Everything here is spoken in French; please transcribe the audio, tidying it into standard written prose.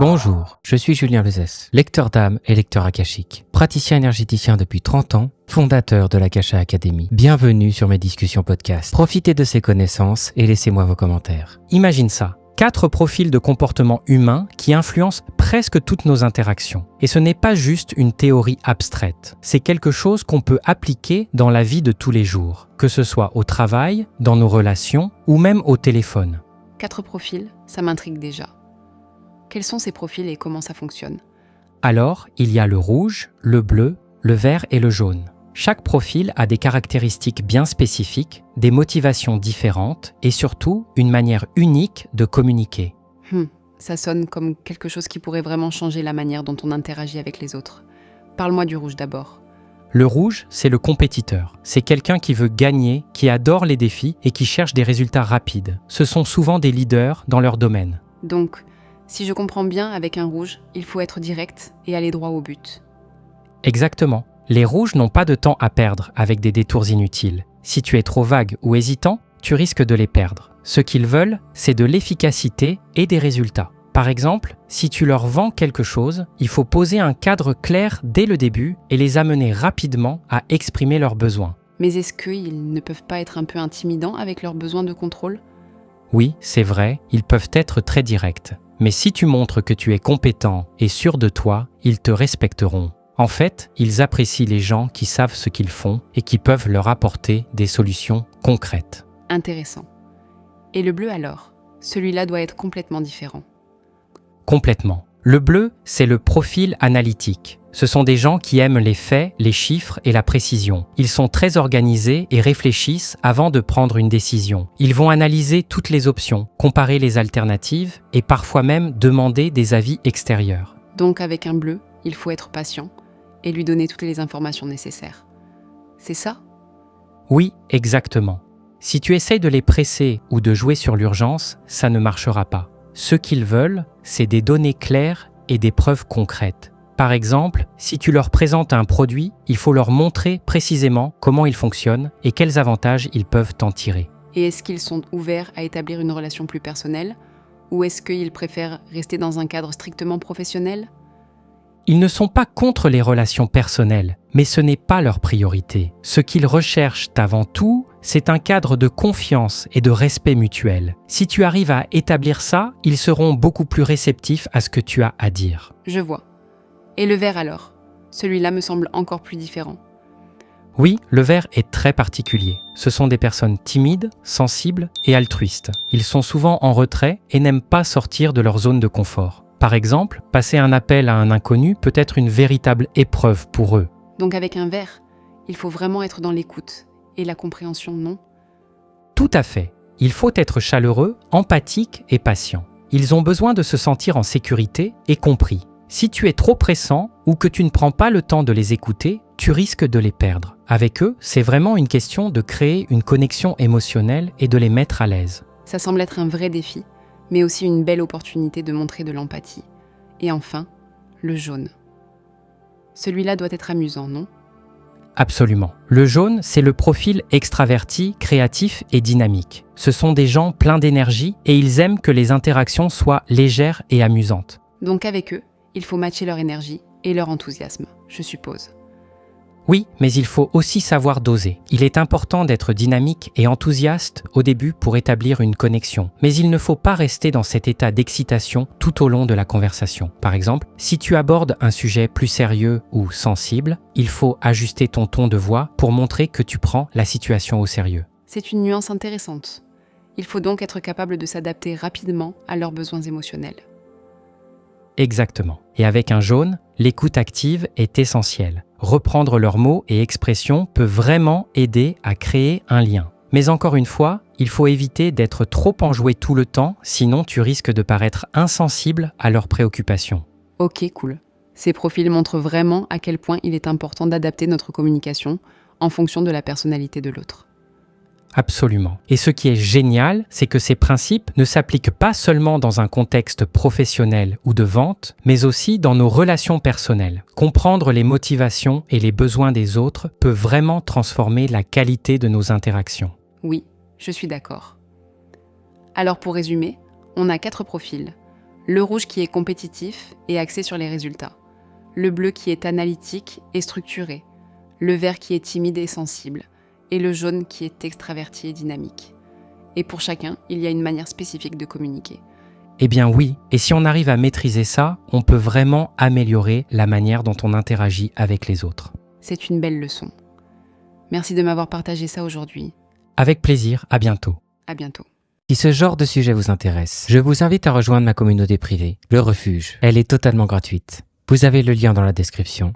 Bonjour, je suis Julien Lezès, lecteur d'âme et lecteur akashique, praticien énergéticien depuis 30 ans, fondateur de l'Akasha Academy. Bienvenue sur mes discussions podcast. Profitez de ces connaissances et laissez-moi vos commentaires. Imagine ça, 4 profils de comportement humain qui influencent presque toutes nos interactions. Et ce n'est pas juste une théorie abstraite, c'est quelque chose qu'on peut appliquer dans la vie de tous les jours, que ce soit au travail, dans nos relations ou même au téléphone. 4 profils, ça m'intrigue déjà. Quels sont ces profils et comment ça fonctionne ? Alors, il y a le rouge, le bleu, le vert et le jaune. Chaque profil a des caractéristiques bien spécifiques, des motivations différentes et surtout une manière unique de communiquer. Ça sonne comme quelque chose qui pourrait vraiment changer la manière dont on interagit avec les autres. Parle-moi du rouge d'abord. Le rouge, c'est le compétiteur. C'est quelqu'un qui veut gagner, qui adore les défis et qui cherche des résultats rapides. Ce sont souvent des leaders dans leur domaine. Donc, si je comprends bien, avec un rouge, il faut être direct et aller droit au but. Exactement. Les rouges n'ont pas de temps à perdre avec des détours inutiles. Si tu es trop vague ou hésitant, tu risques de les perdre. Ce qu'ils veulent, c'est de l'efficacité et des résultats. Par exemple, si tu leur vends quelque chose, il faut poser un cadre clair dès le début et les amener rapidement à exprimer leurs besoins. Mais est-ce qu'ils ne peuvent pas être un peu intimidants avec leurs besoins de contrôle ? Oui, c'est vrai, ils peuvent être très directs. Mais si tu montres que tu es compétent et sûr de toi, ils te respecteront. En fait, ils apprécient les gens qui savent ce qu'ils font et qui peuvent leur apporter des solutions concrètes. Intéressant. Et le bleu alors ? Celui-là doit être complètement différent. Complètement. Le bleu, c'est le profil analytique. Ce sont des gens qui aiment les faits, les chiffres et la précision. Ils sont très organisés et réfléchissent avant de prendre une décision. Ils vont analyser toutes les options, comparer les alternatives et parfois même demander des avis extérieurs. Donc avec un bleu, il faut être patient et lui donner toutes les informations nécessaires. C'est ça ? Oui, exactement. Si tu essayes de les presser ou de jouer sur l'urgence, ça ne marchera pas. Ce qu'ils veulent, c'est des données claires et des preuves concrètes. Par exemple, si tu leur présentes un produit, il faut leur montrer précisément comment il fonctionne et quels avantages ils peuvent en tirer. Et est-ce qu'ils sont ouverts à établir une relation plus personnelle ? Ou est-ce qu'ils préfèrent rester dans un cadre strictement professionnel ? Ils ne sont pas contre les relations personnelles, mais ce n'est pas leur priorité. Ce qu'ils recherchent avant tout, c'est un cadre de confiance et de respect mutuel. Si tu arrives à établir ça, ils seront beaucoup plus réceptifs à ce que tu as à dire. Je vois. Et le vert alors ? Celui-là me semble encore plus différent. Oui, le vert est très particulier. Ce sont des personnes timides, sensibles et altruistes. Ils sont souvent en retrait et n'aiment pas sortir de leur zone de confort. Par exemple, passer un appel à un inconnu peut être une véritable épreuve pour eux. Donc avec un vert, il faut vraiment être dans l'écoute et la compréhension, non ? Tout à fait. Il faut être chaleureux, empathique et patient. Ils ont besoin de se sentir en sécurité et compris. Si tu es trop pressant ou que tu ne prends pas le temps de les écouter, tu risques de les perdre. Avec eux, c'est vraiment une question de créer une connexion émotionnelle et de les mettre à l'aise. Ça semble être un vrai défi, mais aussi une belle opportunité de montrer de l'empathie. Et enfin, le jaune. Celui-là doit être amusant, non ? Absolument. Le jaune, c'est le profil extraverti, créatif et dynamique. Ce sont des gens pleins d'énergie et ils aiment que les interactions soient légères et amusantes. Donc avec eux, il faut matcher leur énergie et leur enthousiasme, je suppose. Oui, mais il faut aussi savoir doser. Il est important d'être dynamique et enthousiaste au début pour établir une connexion. Mais il ne faut pas rester dans cet état d'excitation tout au long de la conversation. Par exemple, si tu abordes un sujet plus sérieux ou sensible, il faut ajuster ton ton de voix pour montrer que tu prends la situation au sérieux. C'est une nuance intéressante. Il faut donc être capable de s'adapter rapidement à leurs besoins émotionnels. Exactement. Et avec un jaune, l'écoute active est essentielle. Reprendre leurs mots et expressions peut vraiment aider à créer un lien. Mais encore une fois, il faut éviter d'être trop enjoué tout le temps, sinon tu risques de paraître insensible à leurs préoccupations. Ok, cool. Ces profils montrent vraiment à quel point il est important d'adapter notre communication en fonction de la personnalité de l'autre. Absolument. Et ce qui est génial, c'est que ces principes ne s'appliquent pas seulement dans un contexte professionnel ou de vente, mais aussi dans nos relations personnelles. Comprendre les motivations et les besoins des autres peut vraiment transformer la qualité de nos interactions. Oui, je suis d'accord. Alors pour résumer, on a 4 profils. Le rouge qui est compétitif et axé sur les résultats. Le bleu qui est analytique et structuré. Le vert qui est timide et sensible. Et le jaune qui est extraverti et dynamique. Et pour chacun, il y a une manière spécifique de communiquer. Eh bien oui, et si on arrive à maîtriser ça, on peut vraiment améliorer la manière dont on interagit avec les autres. C'est une belle leçon. Merci de m'avoir partagé ça aujourd'hui. Avec plaisir, à bientôt. À bientôt. Si ce genre de sujet vous intéresse, je vous invite à rejoindre ma communauté privée, Le Refuge. Elle est totalement gratuite. Vous avez le lien dans la description.